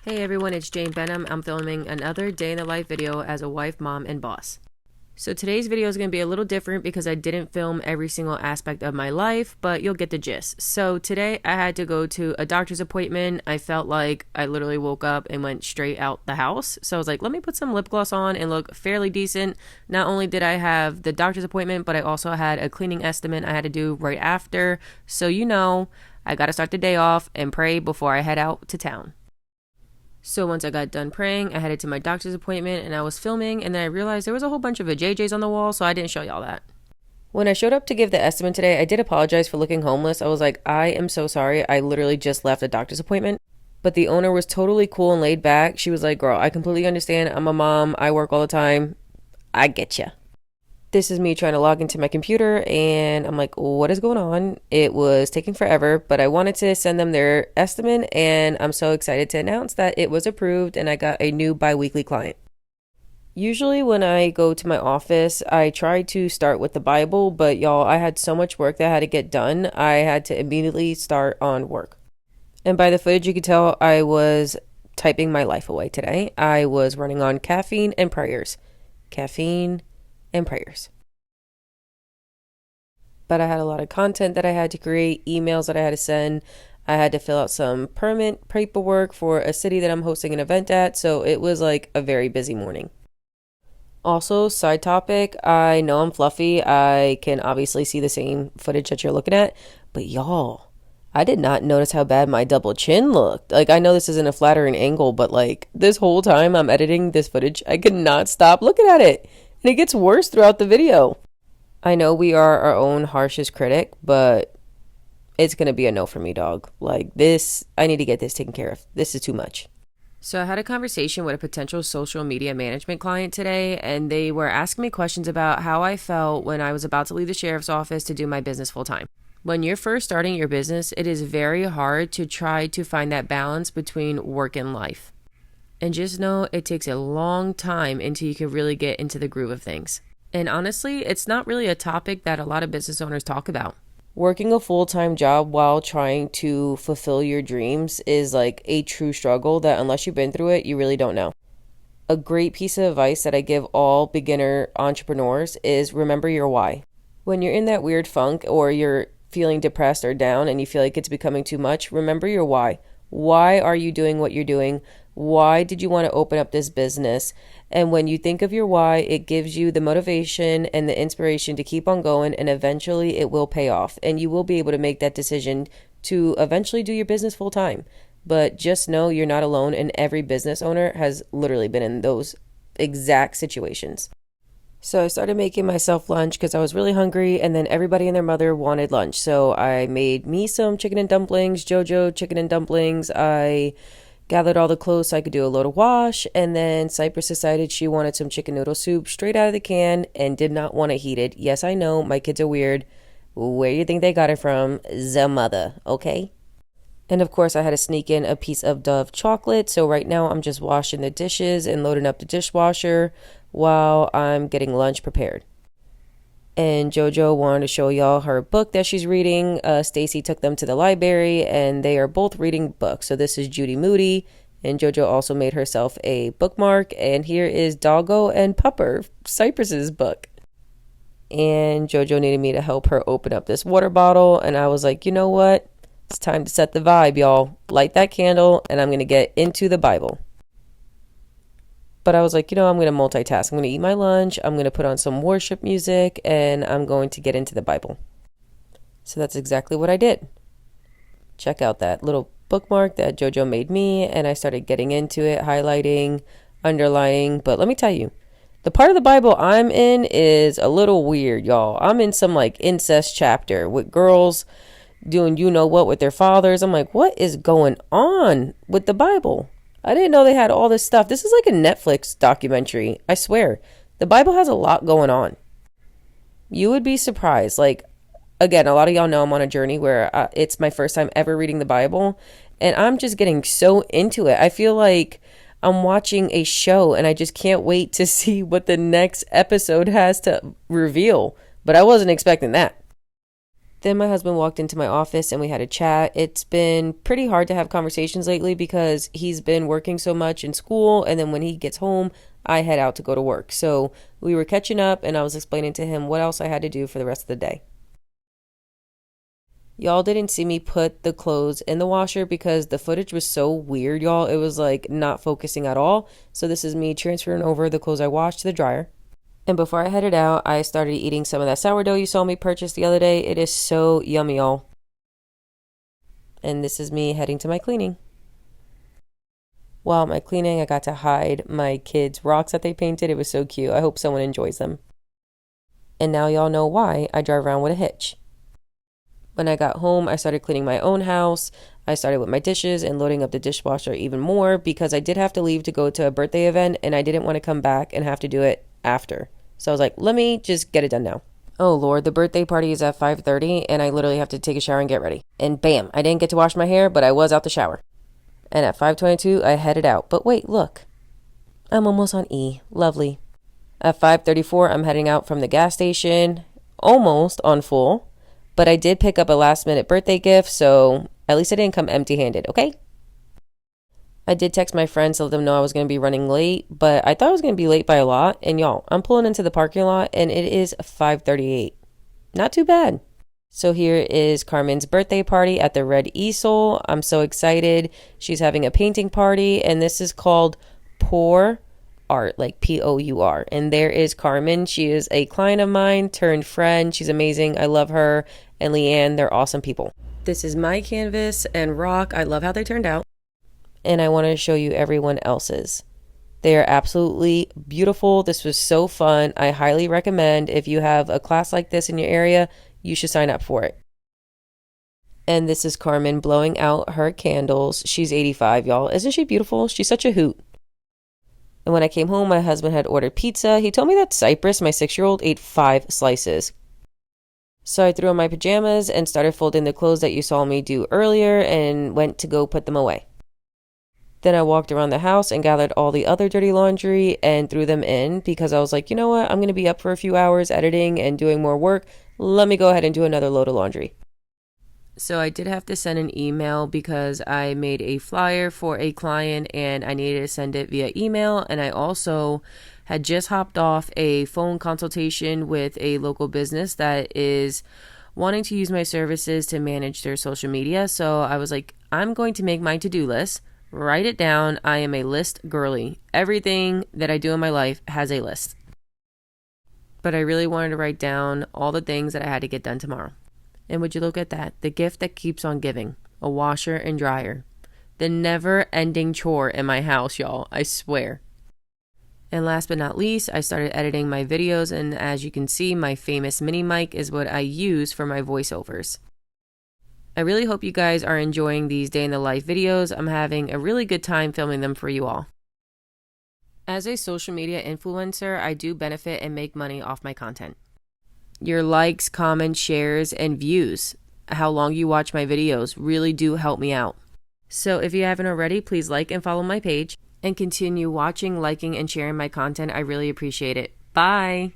Hey everyone, it's Jane Benham. I'm filming another day in the life video as a wife, mom, and boss. So today's video is going to be a little different because I didn't film every single aspect of my life, but you'll get the gist. So today I had to go to a doctor's appointment. I felt like I literally woke up and went straight out the house. So I was like, let me put some lip gloss on and look fairly decent. Not only did I have the doctor's appointment, but I also had a cleaning estimate I had to do right after. So I got to start the day off and pray before I head out to town. So once I got done praying, I headed to my doctor's appointment and I was filming, and then I realized there was a whole bunch of JJs on the wall, so I didn't show y'all that. When I showed up to give the estimate today, I did apologize for looking homeless. I was like, I am so sorry. I literally just left a doctor's appointment. But the owner was totally cool and laid back. She was like, girl, I completely understand. I'm a mom. I work all the time. I get ya. This is me trying to log into my computer, and I'm like, what is going on? It was taking forever, but I wanted to send them their estimate, and I'm so excited to announce that it was approved and I got a new bi-weekly client. Usually when I go to my office, I try to start with the Bible, but y'all, I had so much work that I had to get done. I had to immediately start on work. And by the footage, you could tell I was typing my life away today. I was running on caffeine and prayers. Caffeine and prayers. But I had a lot of content that I had to create, emails that I had to send. I had to fill out some permit paperwork for a city that I'm hosting an event at, so it was like a very busy morning. Also, side topic, I know I'm fluffy. I can obviously see the same footage that you're looking at, but y'all, I did not notice how bad my double chin looked. Like, I know this isn't a flattering angle, but like this whole time I'm editing this footage, I could not stop looking at it. And it gets worse throughout the video. I know we are our own harshest critic, but it's going to be a no for me, dog. Like this, I need to get this taken care of. This is too much. So I had a conversation with a potential social media management client today, and they were asking me questions about how I felt when I was about to leave the sheriff's office to do my business full time. When you're first starting your business, it is very hard to try to find that balance between work and life. And just know it takes a long time until you can really get into the groove of things. And honestly, it's not really a topic that a lot of business owners talk about. Working a full-time job while trying to fulfill your dreams is like a true struggle that unless you've been through it, you really don't know. A great piece of advice that I give all beginner entrepreneurs is remember your why. When you're in that weird funk or you're feeling depressed or down and you feel like it's becoming too much, remember your why. Why are you doing what you're doing? Why did you want to open up this business? And when you think of your why, it gives you the motivation and the inspiration to keep on going, and eventually it will pay off and you will be able to make that decision to eventually do your business full time. But just know you're not alone, and every business owner has literally been in those exact situations. So I started making myself lunch because I was really hungry, and then everybody and their mother wanted lunch. So I made me some chicken and dumplings, JoJo chicken and dumplings. I gathered all the clothes so I could do a load of wash, and then Cypress decided she wanted some chicken noodle soup straight out of the can and did not want to heat it. Yes, I know, my kids are weird. Where do you think they got it from? The mother, okay? And of course, I had to sneak in a piece of Dove chocolate, so right now I'm just washing the dishes and loading up the dishwasher while I'm getting lunch prepared. And JoJo wanted to show y'all her book that she's reading. Stacy took them to the library, and they are both reading books. So this is Judy Moody, and JoJo also made herself a bookmark. And here is Doggo and Pupper, Cypress's book. And JoJo needed me to help her open up this water bottle, and I was like, you know what? It's time to set the vibe, y'all. Light that candle, and I'm going to get into the Bible. But I was like, I'm going to multitask. I'm going to eat my lunch. I'm going to put on some worship music, and I'm going to get into the Bible. So that's exactly what I did. Check out that little bookmark that JoJo made me, and I started getting into it, highlighting, underlining. But let me tell you, the part of the Bible I'm in is a little weird, y'all. I'm in some like incest chapter with girls doing you-know-what with their fathers. I'm like, what is going on with the Bible? I didn't know they had all this stuff. This is like a Netflix documentary. I swear. The Bible has a lot going on. You would be surprised. Like, again, a lot of y'all know I'm on a journey where it's my first time ever reading the Bible. And I'm just getting so into it. I feel like I'm watching a show and I just can't wait to see what the next episode has to reveal. But I wasn't expecting that. Then my husband walked into my office and we had a chat. It's been pretty hard to have conversations lately because he's been working so much in school, and then when he gets home, I head out to go to work. So we were catching up and I was explaining to him what else I had to do for the rest of the day. Y'all didn't see me put the clothes in the washer because the footage was so weird, y'all. It was like not focusing at all. So this is me transferring over the clothes I washed to the dryer. And before I headed out, I started eating some of that sourdough you saw me purchase the other day. It is so yummy, y'all. And this is me heading to my cleaning. While my cleaning, I got to hide my kids' rocks that they painted. It was so cute. I hope someone enjoys them. And now y'all know why I drive around with a hitch. When I got home, I started cleaning my own house. I started with my dishes and loading up the dishwasher even more because I did have to leave to go to a birthday event and I didn't want to come back and have to do it after. So I was like, let me just get it done now. Oh Lord, the birthday party is at 5:30 and I literally have to take a shower and get ready. And bam, I didn't get to wash my hair, but I was out the shower. And at 5:22, I headed out. But wait, look. I'm almost on E. Lovely. At 5:34, I'm heading out from the gas station, almost on full. But I did pick up a last-minute birthday gift, so at least I didn't come empty-handed, okay? I did text my friends to let them know I was going to be running late, but I thought I was going to be late by a lot. And y'all, I'm pulling into the parking lot, and it is 5:38. Not too bad. So here is Carmen's birthday party at the Red Easel. I'm so excited. She's having a painting party, and this is called Pour Art, like Pour. And there is Carmen. She is a client of mine turned friend. She's amazing. I love her. And Leanne, they're awesome people. This is my canvas and rock. I love how they turned out. And I want to show you everyone else's. They are absolutely beautiful. This was so fun. I highly recommend if you have a class like this in your area, you should sign up for it. And this is Carmen blowing out her candles. She's 85, y'all. Isn't she beautiful? She's such a hoot. And when I came home, my husband had ordered pizza. He told me that Cypress, my 6-year-old, ate 5 slices. So I threw on my pajamas and started folding the clothes that you saw me do earlier and went to go put them away. Then I walked around the house and gathered all the other dirty laundry and threw them in because I was like, you know what? I'm going to be up for a few hours editing and doing more work. Let me go ahead and do another load of laundry. So I did have to send an email because I made a flyer for a client and I needed to send it via email. And I also had just hopped off a phone consultation with a local business that is wanting to use my services to manage their social media. So I was like, I'm going to make my to-do list, write it down. I am a list girly. Everything that I do in my life has a list. But I really wanted to write down all the things that I had to get done tomorrow. And would you look at that? The gift that keeps on giving. A washer and dryer. The never-ending chore in my house, y'all. I swear. And last but not least, I started editing my videos. And as you can see, my famous mini mic is what I use for my voiceovers. I really hope you guys are enjoying these day in the life videos. I'm having a really good time filming them for you all. As a social media influencer, I do benefit and make money off my content. Your likes, comments, shares, and views, how long you watch my videos, really do help me out. So if you haven't already, please like and follow my page and continue watching, liking, and sharing my content. I really appreciate it. Bye!